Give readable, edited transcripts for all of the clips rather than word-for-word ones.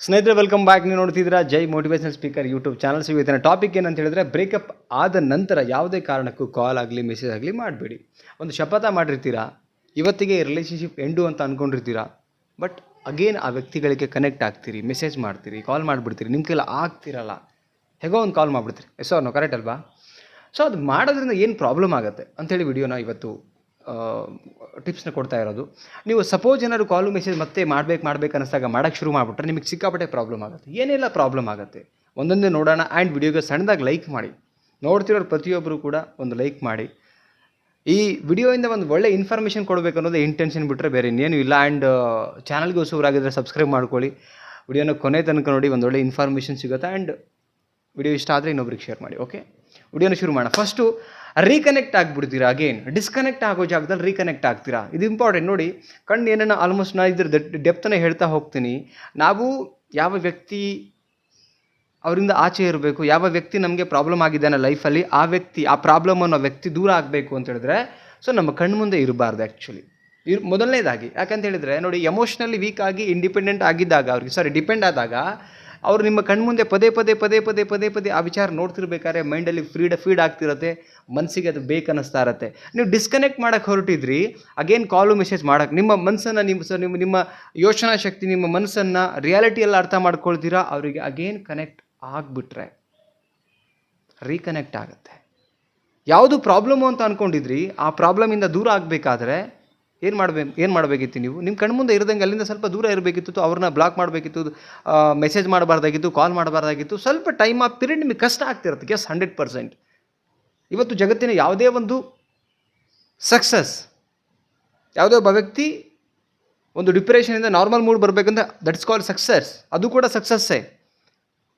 ಸ್ನೇಹಿತರೆ welcome back. ನೀವು ನೋಡ್ತಿದ್ದೀರಾ ಜೈ ಮೋಟಿವೇಶನಲ್ ಸ್ಪೀಕರ್ ಯೂಟ್ಯೂಬ್ ಚಾನಲ್. ಇವತ್ತಿನ ಟಾಪಿಕ್ ಏನಂತ ಹೇಳಿದ್ರೆ, ಬ್ರೇಕಪ್ ಆದ ನಂತರ ಯಾವುದೇ ಕಾರಣಕ್ಕೂ ಕಾಲ್ ಆಗಲಿ ಮೆಸೇಜ್ ಆಗಲಿ ಮಾಡಬೇಡಿ. ಒಂದು ಶಪಥ ಮಾಡಿರ್ತೀರಾ, ಇವತ್ತಿಗೆ ರಿಲೇಷನ್ಶಿಪ್ ಎಂಡು ಅಂತ ಅಂದ್ಕೊಂಡಿರ್ತೀರಾ. ಬಟ್ ಅಗೇನ್ ಆ ವ್ಯಕ್ತಿಗಳಿಗೆ ಕನೆಕ್ಟ್ ಆಗ್ತೀರಿ, ಮೆಸೇಜ್ ಮಾಡ್ತೀರಿ, ಕಾಲ್ ಮಾಡಿಬಿಡ್ತೀರಿ, ನಿಮ್ಮ ಕೈಲಿ ಆಗ್ತಿರಲ್ಲ, ಹೇಗೋ ಒಂದು ಕಾಲ್ ಮಾಡಿಬಿಡ್ತೀರಿ. ಎಸ್ ನೋ ಕರೆಕ್ಟ್ ಅಲ್ವಾ? ಸೊ ಅದು ಮಾಡೋದ್ರಿಂದ ಏನು ಪ್ರಾಬ್ಲಮ್ ಆಗುತ್ತೆ ಅಂಥೇಳಿ ವಿಡಿಯೋನ ಇವತ್ತು ಟಿಪ್ಸ್ನ ಕೊಡ್ತಾ ಇರೋದು. ನೀವು ಸಪೋಸ್ ಏನಾದ್ರು ಕಾಲು ಮೆಸೇಜ್ ಮತ್ತೆ ಮಾಡಬೇಕು ಅನ್ನಿಸ್ದಾಗ ಮಾಡೋಕ್ಕೆ ಶುರು ಮಾಡಿಬಿಟ್ರೆ ನಿಮಗೆ ಸಿಕ್ಕಾಪಟ್ಟೆ ಪ್ರಾಬ್ಲಮ್ ಆಗುತ್ತೆ. ಏನೆಲ್ಲ ಪ್ರಾಬ್ಲಮ್ ಆಗುತ್ತೆ ಒಂದೊಂದೇ ನೋಡೋಣ. ಆ್ಯಂಡ್ ವಿಡಿಯೋಗೆ ಸಣ್ಣದಾಗಿ ಲೈಕ್ ಮಾಡಿ, ನೋಡ್ತಿರೋರು ಪ್ರತಿಯೊಬ್ಬರು ಕೂಡ ಒಂದು ಲೈಕ್ ಮಾಡಿ. ಈ ವಿಡಿಯೋಯಿಂದ ಒಂದು ಒಳ್ಳೆ ಇನ್ಫಾರ್ಮೇಷನ್ ಕೊಡಬೇಕು ಅನ್ನೋದು ಇಂಟೆನ್ಷನ್ ಬಿಟ್ಟರೆ ಬೇರೆ ಇನ್ನೇನು ಇಲ್ಲ. ಆ್ಯಂಡ್ ಚಾನಲ್ಗೆ ಹೊಸಬರಾಗಿದ್ದರೆ ಸಬ್ಸ್ಕ್ರೈಬ್ ಮಾಡ್ಕೊಳ್ಳಿ. ವಿಡಿಯೋನ ಕೊನೆ ತನಕ ನೋಡಿ, ಒಂದು ಒಳ್ಳೆ ಇನ್ಫಾರ್ಮೇಷನ್ ಸಿಗುತ್ತೆ. ಆ್ಯಂಡ್ ವಿಡಿಯೋ ಇಷ್ಟ ಆದರೆ ಇನ್ನೊಬ್ರಿಗೆ ಶೇರ್ ಮಾಡಿ. ಓಕೆ, ವಿಡಿಯೋನ ಶುರು ಮಾಡೋಣ. ಫಸ್ಟು ರೀಕನೆಕ್ಟ್ ಆಗಿಬಿಡ್ತೀರಾ. ಅಗೇನ್ ಡಿಸ್ಕನೆಕ್ಟ್ ಆಗೋ ಜಾಗದಲ್ಲಿ ರೀಕನೆಕ್ಟ್ ಆಗ್ತೀರಾ. ಇದು ಇಂಪಾರ್ಟೆಂಟ್ ನೋಡಿ. ಕಣ್ಣು ಏನನ್ನ ಆಲ್ಮೋಸ್ಟ್ ನಾನು ಇದ್ರ ಡೆಪ್ತನೇ ಹೇಳ್ತಾ ಹೋಗ್ತೀನಿ. ನಾವು ಯಾವ ವ್ಯಕ್ತಿ ಅವರಿಂದ ಆಚೆ ಇರಬೇಕು, ಯಾವ ವ್ಯಕ್ತಿ ನಮಗೆ ಪ್ರಾಬ್ಲಮ್ ಆಗಿದ್ದಾನೆ ಲೈಫಲ್ಲಿ, ಆ ವ್ಯಕ್ತಿ, ಆ ಪ್ರಾಬ್ಲಮ್ ಅನ್ನೋ ವ್ಯಕ್ತಿ ದೂರ ಆಗಬೇಕು ಅಂತ ಹೇಳಿದ್ರೆ, ಸೊ ನಮ್ಮ ಕಣ್ಣು ಮುಂದೆ ಇರಬಾರ್ದು ಆ್ಯಕ್ಚುಲಿ. ಮೊದಲನೇದಾಗಿ ಯಾಕಂತ ಹೇಳಿದರೆ ನೋಡಿ, ಎಮೋಷ್ನಲಿ ವೀಕ್ ಆಗಿ ಇಂಡಿಪೆಂಡೆಂಟ್ ಆಗಿದ್ದಾಗ ಅವ್ರಿಗೆ ಡಿಪೆಂಡ್ ಆದಾಗ ಅವರು ನಿಮ್ಮ ಕಣ್ಮುಂದೆ ಪದೇ ಪದೇ ಆ ವಿಚಾರ ನೋಡ್ತಿರ್ಬೇಕಾದ್ರೆ ಮೈಂಡಲ್ಲಿ ಫೀಡ್ ಆಗ್ತಿರತ್ತೆ, ಮನಸ್ಸಿಗೆ ಅದು ಬೇಕನ್ನಿಸ್ತಾ ಇರತ್ತೆ. ನೀವು ಡಿಸ್ಕನೆಕ್ಟ್ ಮಾಡೋಕ್ಕೆ ಹೊರಟಿದ್ರಿ, ಅಗೇನ್ ಕಾಲು ಮೆಸೇಜ್ ಮಾಡೋಕ್ಕೆ ನಿಮ್ಮ ಮನಸ್ಸನ್ನು ನಿಮ್ಮ ಯೋಚನಾ ಶಕ್ತಿ, ನಿಮ್ಮ ಮನಸ್ಸನ್ನು ರಿಯಾಲಿಟಿಯಲ್ಲಿ ಅರ್ಥ ಮಾಡ್ಕೊಳ್ತೀರಾ. ಅವರಿಗೆ ಅಗೇನ್ ಕನೆಕ್ಟ್ ಆಗಿಬಿಟ್ರೆ ರೀಕನೆಕ್ಟ್ ಆಗುತ್ತೆ. ಯಾವುದು ಪ್ರಾಬ್ಲಮ್ಮು ಅಂತ ಅಂದ್ಕೊಂಡಿದ್ರಿ, ಆ ಪ್ರಾಬ್ಲಮಿಂದ ದೂರ ಆಗಬೇಕಾದ್ರೆ ಏನು ಮಾಡಬೇಕಿತ್ತು? ನೀವು ನಿಮ್ಮ ಕಣ್ಮುಂದೆ ಇರದಂಗೆ ಅಲ್ಲಿಂದ ಸ್ವಲ್ಪ ದೂರ ಇರಬೇಕಿತ್ತು. ಅವ್ರನ್ನ ಬ್ಲಾಕ್ ಮಾಡಬೇಕಿತ್ತು, ಮೆಸೇಜ್ ಮಾಡಬಾರ್ದಾಗಿತ್ತು, ಕಾಲ್ ಮಾಡಬಾರ್ದಾಗಿತ್ತು. ಸ್ವಲ್ಪ ಟೈಮ್ ಆ ಪೀರಿಯಡ್ ನಿಮಗೆ ಕಷ್ಟ ಆಗ್ತಿರುತ್ತೆ. ಎಸ್, 100%. ಇವತ್ತು ಜಗತ್ತಿನ ಯಾವುದೇ ಒಂದು ಸಕ್ಸಸ್, ಯಾವುದೇ ಒಬ್ಬ ವ್ಯಕ್ತಿ ಒಂದು ಡಿಪ್ರೆಷನಿಂದ ನಾರ್ಮಲ್ ಮೂಡ್ ಬರಬೇಕಂದ್ರೆ ದಟ್ಸ್ ಕಾಲ್ಡ್ ಸಕ್ಸಸ್. ಅದು ಕೂಡ ಸಕ್ಸಸ್ಸೇ.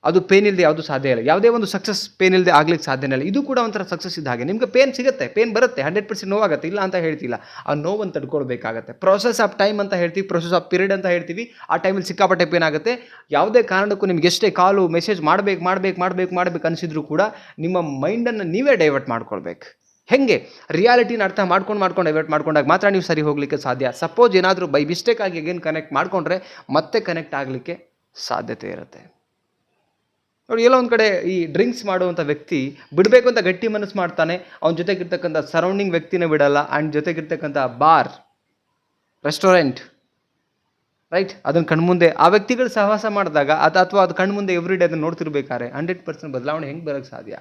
ಅದು ಪೇನ್ ಇಲ್ಲದೆ ಯಾವುದು ಸಾಧ್ಯ ಇಲ್ಲ. ಯಾವುದೇ ಒಂದು ಸಕ್ಸಸ್ ಪೇನ್ ಇಲ್ಲದೆ ಆಗ್ಲಿಕ್ಕೆ ಸಾಧ್ಯನೇ ಇಲ್ಲ. ಇದು ಕೂಡ ಒಂಥರ ಸಕ್ಸಸ್ ಇದ್ದ ಹಾಗೆ. ನಿಮಗೆ ಪೇನ್ ಸಿಗುತ್ತೆ, ಪೇನ್ ಬರುತ್ತೆ, 100% ನೋವಾಗುತ್ತೆ, ಇಲ್ಲ ಅಂತ ಹೇಳ್ತಿಲ್ಲ. ಆ ನೋವನ್ನು ತಡ್ಕೊಳ್ಬೇಕಾಗತ್ತೆ. ಪ್ರೊಸೆಸ್ ಆಫ್ ಟೈಮ್ ಅಂತ ಹೇಳ್ತೀವಿ, ಪ್ರೊಸೆಸ್ ಆಫ್ ಪೀರಿಯಡ್ ಅಂತ ಹೇಳ್ತೀವಿ. ಆ ಟೈಮಲ್ಲಿ ಸಿಕ್ಕಾಪಟ್ಟೆ ಪೇನ್ ಆಗುತ್ತೆ. ಯಾವುದೇ ಕಾರಣಕ್ಕೂ ನಿಮ್ಗೆ ಎಷ್ಟೇ ಕಾಲು ಮೆಸೇಜ್ ಮಾಡಬೇಕು ಅನಿಸಿದ್ರು ಕೂಡ ನಿಮ್ಮ ಮೈಂಡನ್ನು ನೀವೇ ಡೈವರ್ಟ್ ಮಾಡ್ಕೊಳ್ಬೇಕು. ಹೆಂಗೆ? ರಿಯಾಲಿಟಿನ ಅರ್ಥ ಮಾಡ್ಕೊಂಡು ಡೈವರ್ಟ್ ಮಾಡ್ಕೊಂಡಾಗ ಮಾತ್ರ ನೀವು ಸರಿ ಹೋಗಲಿಕ್ಕೆ ಸಾಧ್ಯ. ಸಪೋಸ್ ಏನಾದರೂ ಬೈ ಮಿಸ್ಟೇಕ್ ಆಗಿ ಅಗೇನ್ ಕನೆಕ್ಟ್ ಮಾಡಿಕೊಂಡ್ರೆ ಮತ್ತೆ ಕನೆಕ್ಟ್ ಆಗಲಿಕ್ಕೆ ಸಾಧ್ಯತೆ ಇರುತ್ತೆ. ನೋಡಿ, ಎಲ್ಲೋ ಒಂದು ಕಡೆ ಈ ಡ್ರಿಂಕ್ಸ್ ಮಾಡುವಂಥ ವ್ಯಕ್ತಿ ಬಿಡಬೇಕು ಅಂತ ಗಟ್ಟಿ ಮನಸ್ಸು ಮಾಡ್ತಾನೆ. ಅವನ ಜೊತೆಗಿರ್ತಕ್ಕಂಥ ಸರೌಂಡಿಂಗ್ ವ್ಯಕ್ತಿನೇ ಬಿಡಲ್ಲ. ಆ್ಯಂಡ್ ಜೊತೆಗಿರ್ತಕ್ಕಂಥ ಬಾರ್, ರೆಸ್ಟೋರೆಂಟ್, ರೈಟ್, ಅದನ್ನು ಕಣ್ಮುಂದೆ ಆ ವ್ಯಕ್ತಿಗಳು ಸಹವಾಸ ಮಾಡಿದಾಗ ಅಥವಾ ಅದು ಕಣ್ಮುಂದೆ ಎವ್ರಿ ಡೇ ಅದನ್ನು ನೋಡ್ತಿರ್ಬೇಕಾದ್ರೆ 100% ಬದಲಾವಣೆ ಹೆಂಗೆ ಬರೋಕ್ಕೆ ಸಾಧ್ಯ?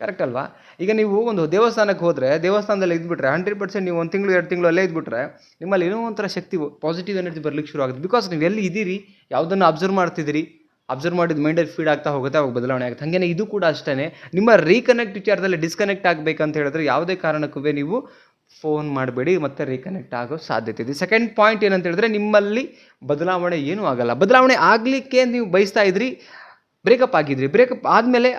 ಕರೆಕ್ಟ್ ಅಲ್ವಾ? ಈಗ ನೀವು ಒಂದು ದೇವಸ್ಥಾನಕ್ಕೆ ಹೋದರೆ, ದೇವಸ್ಥಾನದಲ್ಲಿ ಇದ್ಬಿಟ್ರೆ 100% ನೀವು 1 ತಿಂಗಳು 2 ತಿಂಗಳು ಅಲ್ಲೇ ಇದ್ಬಿಟ್ರೆ ನಿಮ್ಮಲ್ಲಿ ಏನೋ ಒಂಥರ ಶಕ್ತಿ, ಪಾಸಿಟಿವ್ ಎನರ್ಜಿ ಬರ್ಲಿಕ್ಕೆ ಶುರು ಆಗುತ್ತೆ. ಬಿಕಾಸ್ ನೀವು ಎಲ್ಲಿ ಇದ್ದೀರಿ, ಯಾವುದನ್ನು ಅಬ್ಸರ್ವ್ ಮಾಡ್ತಿದ್ದೀರಿ, ಅಬ್ಸರ್ವ್ ಮಾಡಿದ ಮೈಂಡಲ್ಲಿ ಫೀಡ್ ಆಗ್ತಾ ಹೋಗುತ್ತೆ, ಅವಾಗ ಬದಲಾವಣೆ ಆಗುತ್ತೆ. ಹಾಗೇನೆ ಇದು ಕೂಡ ಅಷ್ಟೇ. ನಿಮ್ಮ ರೀಕನೆಕ್ಟ್ ವಿಚಾರದಲ್ಲಿ ಡಿಸ್ಕನೆಕ್ಟ್ ಆಗಬೇಕಂತ ಹೇಳಿದ್ರೆ ಯಾವುದೇ ಕಾರಣಕ್ಕೂ ನೀವು ಫೋನ್ ಮಾಡಬೇಡಿ, ಮತ್ತೆ ರೀಕನೆಕ್ಟ್ ಆಗೋ ಸಾಧ್ಯತೆ ಇದೆ. ಸೆಕೆಂಡ್ ಪಾಯಿಂಟ್ ಏನಂತ ಹೇಳಿದ್ರೆ, ನಿಮ್ಮಲ್ಲಿ ಬದಲಾವಣೆ ಏನೂ ಆಗಲ್ಲ. ಬದಲಾವಣೆ ಆಗಲಿಕ್ಕೆ ನೀವು ಬಯಸ್ತಾ ಇದ್ರಿ, ಬ್ರೇಕಪ್ ಆಗಿದ್ರಿ, ಬ್ರೇಕಪ್ ಆದಮೇಲೆ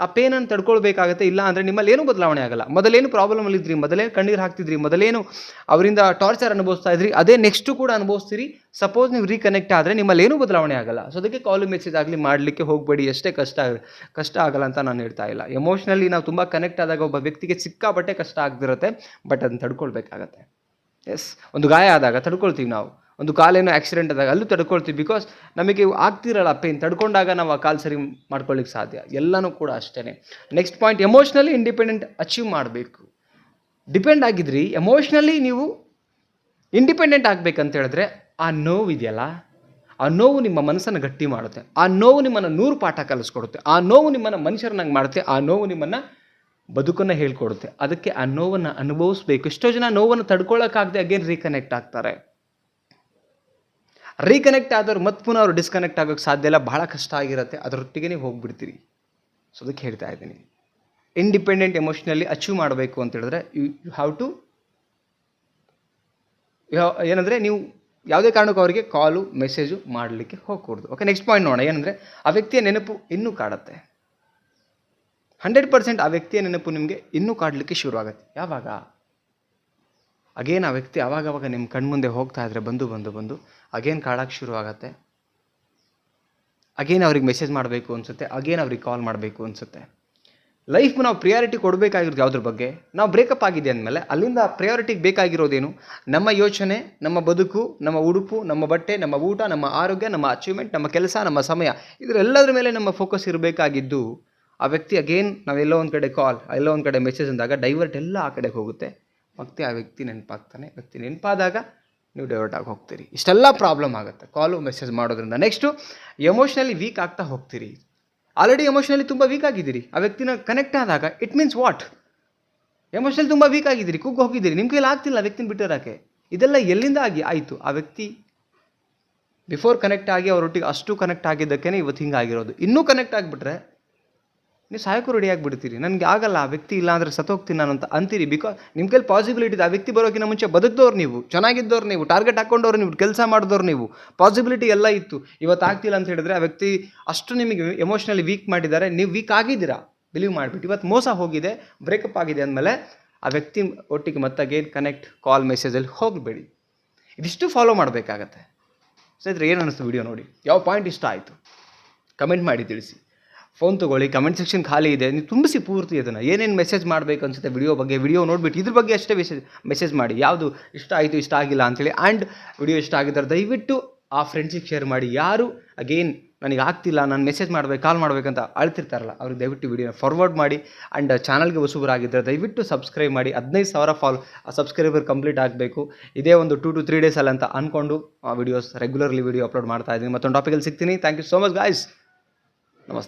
ಆ ಪೇನನ್ನು ತಡ್ಕೊಳ್ಬೇಕಾಗತ್ತೆ. ಇಲ್ಲ ಅಂದರೆ ನಿಮ್ಮಲ್ಲಿ ಏನೂ ಬದಲಾವಣೆ ಆಗಲ್ಲ. ಮೊದಲೇನು ಪ್ರಾಬ್ಲಮಲ್ಲಿದ್ರಿ, ಮೊದಲೇನು ಕಣ್ಣೀರು ಹಾಕ್ತಿದ್ರಿ, ಮೊದಲೇನು ಅವರಿಂದ ಟಾರ್ಚರ್ ಅನುಭವಿಸ್ತಾ ಇದ್ರಿ, ಅದೇ ನೆಕ್ಸ್ಟು ಕೂಡ ಅನುಭವಿಸ್ತೀರಿ. ಸಪೋಸ್ ನೀವು ರೀಕನೆಕ್ಟ್ ಆದರೆ ನಿಮ್ಮಲ್ಲಿ ಏನೂ ಬದಲಾವಣೆ ಆಗಲ್ಲ. ಸೊ ಅದಕ್ಕೆ ಕಾಲು ಮೆಸೇಜ್ ಆಗಲಿ ಮಾಡಲಿಕ್ಕೆ ಹೋಗಬೇಡಿ. ಎಷ್ಟೇ ಕಷ್ಟ ಆಗಲ್ಲ ಅಂತ ನಾನು ಹೇಳ್ತಾ ಇಲ್ಲ. ಎಮೋಷ್ನಲಿ ನಾವು ತುಂಬ ಕನೆಕ್ಟ್ ಆದಾಗ ಒಬ್ಬ ವ್ಯಕ್ತಿಗೆ ಸಿಕ್ಕಾಪಟ್ಟೆ ಕಷ್ಟ ಆಗ್ತಿರುತ್ತೆ. ಬಟ್ ಅದನ್ನು ತಡ್ಕೊಳ್ಬೇಕಾಗತ್ತೆ. ಎಸ್, ಒಂದು ಗಾಯ ಆದಾಗ ತಡ್ಕೊಳ್ತೀವಿ ನಾವು, ಒಂದು ಕಾಲೇನೋ ಆಕ್ಸಿಡೆಂಟ್ ಆದಾಗ ಅಲ್ಲೂ ತಡ್ಕೊಳ್ತೀವಿ. ಬಿಕಾಸ್ ನಮಗೆ ಆಗ್ತಿರಲ್ಲ ಪೇನ್, ತಡ್ಕೊಂಡಾಗ ನಾವು ಆ ಕಾಲು ಸರಿ ಮಾಡ್ಕೊಳ್ಳಿಕ್ಕೆ ಸಾಧ್ಯ. ಎಲ್ಲನೂ ಕೂಡ ಅಷ್ಟೇ. Next point, emotionally independent achieve ಮಾಡಬೇಕು. ಡಿಪೆಂಡ್ ಆಗಿದ್ರಿ, ಎಮೋಷ್ನಲಿ ನೀವು ಇಂಡಿಪೆಂಡೆಂಟ್ ಆಗಬೇಕಂತ ಹೇಳಿದ್ರೆ ಆ ನೋವು ಇದೆಯಲ್ಲ, ಆ ನೋವು ನಿಮ್ಮ ಮನಸ್ಸನ್ನು ಗಟ್ಟಿ ಮಾಡುತ್ತೆ. ಆ ನೋವು ನಿಮ್ಮನ್ನು 100 ಪಾಠ ಕಲಿಸ್ಕೊಡುತ್ತೆ. ಆ ನೋವು ನಿಮ್ಮನ್ನು ಮನುಷ್ಯರನ್ನಾಗಿ ಮಾಡುತ್ತೆ. ಆ ನೋವು ನಿಮ್ಮನ್ನು ಬದುಕನ್ನು ಹೇಳ್ಕೊಡುತ್ತೆ. ಅದಕ್ಕೆ ಆ ನೋವನ್ನು ಅನುಭವಿಸ್ಬೇಕು. ಎಷ್ಟೋ ಜನ ನೋವನ್ನು ತಡ್ಕೊಳ್ಳೋಕ್ಕಾಗದೆ ಅಗೇನ್ ರೀಕನೆಕ್ಟ್ ಆಗ್ತಾರೆ. ರೀಕನೆಕ್ಟ್ ಆದವ್ರು ಮತ್ತೆ ಪುನಃ ಅವರು ಡಿಸ್ಕನೆಕ್ಟ್ ಆಗೋಕ್ಕೆ ಸಾಧ್ಯ ಇಲ್ಲ. ಬಹಳ ಕಷ್ಟ ಆಗಿರುತ್ತೆ. ಅದರೊಟ್ಟಿಗೆ ನೀವು ಹೋಗ್ಬಿಡ್ತೀರಿ. ಸೊ ಅದಕ್ಕೆ ಹೇಳ್ತಾ ಇದ್ದೀನಿ, ಇಂಡಿಪೆಂಡೆಂಟ್ ಎಮೋಷ್ನಲಿ ಅಚೀವ್ ಮಾಡಬೇಕು ಅಂತ ಹೇಳಿದ್ರೆ ಯು ಹ್ಯಾವ್ ಟು ಏನಂದರೆ, ನೀವು ಯಾವುದೇ ಕಾರಣಕ್ಕೂ ಅವರಿಗೆ ಕಾಲು ಮೆಸೇಜು ಮಾಡಲಿಕ್ಕೆ ಹೋಗ್ಕೂಡ್ದು. ಓಕೆ, ನೆಕ್ಸ್ಟ್ ಪಾಯಿಂಟ್ ನೋಡೋಣ. ಏನಂದರೆ, ಆ ವ್ಯಕ್ತಿಯ ನೆನಪು ಇನ್ನೂ ಕಾಡುತ್ತೆ. 100% ಆ ವ್ಯಕ್ತಿಯ ನೆನಪು ನಿಮಗೆ ಇನ್ನೂ ಕಾಡಲಿಕ್ಕೆ ಶುರು ಆಗುತ್ತೆ. ಯಾವಾಗ? ಅಗೇನ್ ಆ ವ್ಯಕ್ತಿ ಆವಾಗವಾಗ ನಿಮ್ಮ ಕಣ್ಮುಂದೆ ಹೋಗ್ತಾ ಇದ್ರೆ ಬಂದು ಅಗೇನ್ ಕಾಡೋಕ್ಕೆ ಶುರು ಆಗುತ್ತೆ. ಅಗೇನ್ ಅವ್ರಿಗೆ ಮೆಸೇಜ್ ಮಾಡಬೇಕು ಅನಿಸುತ್ತೆ, ಅಗೇನ್ ಅವ್ರಿಗೆ ಕಾಲ್ ಮಾಡಬೇಕು ಅನಿಸುತ್ತೆ. ಲೈಫ್ ನಾವು ಪ್ರಿಯಾರಿಟಿ ಕೊಡಬೇಕಾಗಿರೋದು ಯಾವುದ್ರ ಬಗ್ಗೆ? ನಾವು ಬ್ರೇಕಪ್ ಆಗಿದೆ ಅಂದಮೇಲೆ ಅಲ್ಲಿಂದ ಪ್ರಿಯಾರಿಟಿಗೆ ಬೇಕಾಗಿರೋದೇನು? ನಮ್ಮ ಯೋಚನೆ, ನಮ್ಮ ಬದುಕು, ನಮ್ಮ ಉಡುಪು, ನಮ್ಮ ಬಟ್ಟೆ, ನಮ್ಮ ಊಟ, ನಮ್ಮ ಆರೋಗ್ಯ, ನಮ್ಮ ಅಚೀವ್ಮೆಂಟ್, ನಮ್ಮ ಕೆಲಸ, ನಮ್ಮ ಸಮಯ, ಇದರೆಲ್ಲದ್ರ ಮೇಲೆ ನಮ್ಮ ಫೋಕಸ್ ಇರಬೇಕಾಗಿದ್ದು. ಆ ವ್ಯಕ್ತಿ ಅಗೇನ್ ನಾವೆಲ್ಲೋ ಒಂದು ಕಡೆ ಕಾಲ್, ಎಲ್ಲೋ ಒಂದು ಕಡೆ ಮೆಸೇಜ್ ಅಂದಾಗ ಡೈವರ್ಟ್ ಎಲ್ಲ ಆ ಕಡೆಗೆ ಹೋಗುತ್ತೆ. ಮತ್ತೆ ಆ ವ್ಯಕ್ತಿ ನೆನಪಾಗ್ತಾನೆ. ವ್ಯಕ್ತಿ ನೆನಪಾದಾಗ ನೀವು ಡೈವರ್ಟ್ ಆಗಿ ಹೋಗ್ತೀರಿ. ಇಷ್ಟೆಲ್ಲ ಪ್ರಾಬ್ಲಮ್ ಆಗುತ್ತೆ ಕಾಲು ಮೆಸೇಜ್ ಮಾಡೋದ್ರಿಂದ. ನೆಕ್ಸ್ಟು ಎಮೋಷ್ನಲಿ ವೀಕ್ ಆಗ್ತಾ ಹೋಗ್ತೀರಿ. ಆಲ್ರೆಡಿ ಎಮೋಷ್ನಲಿ ತುಂಬ ವೀಕ್ ಆಗಿದ್ದೀರಿ. ಆ ವ್ಯಕ್ತಿನ ಕನೆಕ್ಟ್ ಆದಾಗ ಇಟ್ ಮೀನ್ಸ್ ವಾಟ್? ಎಮೋಷ್ನಲಿ ತುಂಬ ವೀಕ್ ಆಗಿದ್ದೀರಿ, ಕುಗ್ಗಿ ಹೋಗಿದ್ದೀರಿ, ನಿಮ್ಮ ಕೈಲಿ ಆಗ್ತಿಲ್ಲ ಆ ವ್ಯಕ್ತಿನ ಬಿಟ್ಟಿರೋಕ್ಕೆ. ಇದೆಲ್ಲ ಎಲ್ಲಿಂದ ಆಯಿತು? ಆ ವ್ಯಕ್ತಿ ಬಿಫೋರ್ ಕನೆಕ್ಟ್ ಆಗಿ ಅವರೊಟ್ಟಿಗೆ ಅಷ್ಟು ಕನೆಕ್ಟ್ ಆಗಿದ್ದಕ್ಕೇ ಇವತ್ತು ಹಿಂಗಾಗಿರೋದು. ಇನ್ನೂ ಕನೆಕ್ಟ್ ಆಗಿಬಿಟ್ರೆ ನೀವು ಸಾಯಕ್ಕೂ ರೆಡಿ ಆಗಿಬಿಡ್ತೀರಿ. ನನಗೆ ಆಗಲ್ಲ, ಆ ವ್ಯಕ್ತಿ ಇಲ್ಲ ಅಂದರೆ ಸತ್ತೋಗ್ತೀನಿ ನಾನು ಅಂತ ಅಂತೀರಿ. ಬಿಕಾಸ್ ನಿಮ್ಮ ಕೈಲಿ ಪಾಸಿಬಿಲಿಟಿ ಇದೆ. ಆ ವ್ಯಕ್ತಿ ಬರೋಕ್ಕಿಂತ ಮುಂಚೆ ಬದುಕಿದವ್ರು ನೀವು, ಚೆನ್ನಾಗಿದ್ದವ್ರು ನೀವು, ಟಾರ್ಗೆಟ್ ಹಾಕ್ಕೊಂಡವ್ರು ನೀವು, ಕೆಲಸ ಮಾಡಿದವ್ರು ನೀವು, ಪಾಸಿಬಿಲಿಟಿ ಎಲ್ಲ ಇತ್ತು. ಇವತ್ತು ಆಗ್ತಿಲ್ಲ ಅಂತ ಹೇಳಿದ್ರೆ ಆ ವ್ಯಕ್ತಿ ಅಷ್ಟು ನಿಮಗೆ ಎಮೋಷ್ನಲಿ ವೀಕ್ ಮಾಡಿದ್ದಾರೆ. ನೀವು ವೀಕ್ ಆಗಿದ್ದೀರಾ ಬಿಲೀವ್ ಮಾಡಿಬಿಟ್ಟು. ಇವತ್ತು ಮೋಸ ಹೋಗಿದೆ, ಬ್ರೇಕಪ್ ಆಗಿದೆ ಅಂದಮೇಲೆ ಆ ವ್ಯಕ್ತಿ ಒಟ್ಟಿಗೆ ಮತ್ತೆ ಅಗೇನ್ ಕನೆಕ್ಟ್, ಕಾಲ್, ಮೆಸೇಜಲ್ಲಿ ಹೋಗಬೇಡಿ. ಇದಿಷ್ಟು ಫಾಲೋ ಮಾಡಬೇಕಾಗತ್ತೆ. ಸ್ನೇಹಿತರೆ, ಏನು ಅನ್ನಿಸ್ತು ವಿಡಿಯೋ ನೋಡಿ? ಯಾವ ಪಾಯಿಂಟ್ ಇಷ್ಟ ಆಯಿತು ಕಮೆಂಟ್ ಮಾಡಿ ತಿಳಿಸಿ. ಫೋನ್ ತೊಗೊಳ್ಳಿ, ಕಮೆಂಟ್ ಸೆಕ್ಷನ್ ಖಾಲಿ ಇದೆ, ನೀವು ತುಂಬಿಸಿ ಪೂರ್ತಿ ಅದನ್ನು. ಏನೇನು ಮೆಸೇಜ್ ಮಾಡಬೇಕು ಅನಿಸುತ್ತೆ ವಿಡಿಯೋ ಬಗ್ಗೆ, ವಿಡಿಯೋ ನೋಡಿಬಿಟ್ಟು ಇದ್ರ ಬಗ್ಗೆ ಅಷ್ಟೇ ಮೆಸೇಜ್ ಮಾಡಿ. ಯಾವುದು ಇಷ್ಟ ಆಯಿತು, ಇಷ್ಟ ಆಗಿಲ್ಲ ಅಂಥೇಳಿ. ಆ್ಯಂಡ್ ವಿಡಿಯೋ ಇಷ್ಟ ಆಗಿದ್ದಾರೆ ದಯವಿಟ್ಟು ಆ ಫ್ರೆಂಡ್ಸಿಗೆ ಶೇರ್ ಮಾಡಿ. ಯಾರು ಅಗೇನ್ ನನಗೆ ಆಗ್ತಿಲ್ಲ, ನಾನು ಮೆಸೇಜ್ ಮಾಡಬೇಕು, ಕಾಲ್ ಮಾಡಬೇಕಂತ ಅಳ್ತಿರ್ತಾರಲ್ಲ, ಅವ್ರಿಗೆ ದಯವಿಟ್ಟು ವಿಡಿಯೋನ ಫಾರ್ವರ್ಡ್ ಮಾಡಿ. ಆ್ಯಂಡ್ ಚಾನಲ್ಗೆ ಹೊಸಬರಾಗಿದ್ದರೆ ದಯವಿಟ್ಟು ಸಬ್ಸ್ಕ್ರೈಬ್ ಮಾಡಿ. 15,000 ಸಬ್ಸ್ಕ್ರೈಬರ್ ಕಂಪ್ಲೀಟ್ ಆಗಬೇಕು. ಇದೇ ಒಂದು 2 to 3 ಡೇಸಲ್ಲಿ ಅಂತ ಅಂದ್ಕೊಂಡು ವಿಡಿಯೋಸ್ ರೆಗ್ಯುಲರ್ಲಿ ವಿಡಿಯೋ ಅಪ್ಲೋಡ್ ಮಾಡ್ತಾ ಇದ್ದೀನಿ. ಮತ್ತೊಂದು ಟಾಪಿಕಲ್ಲಿ ಸಿಗ್ತೀನಿ. Thank you so much guys. ನಮಸ್ತೆ.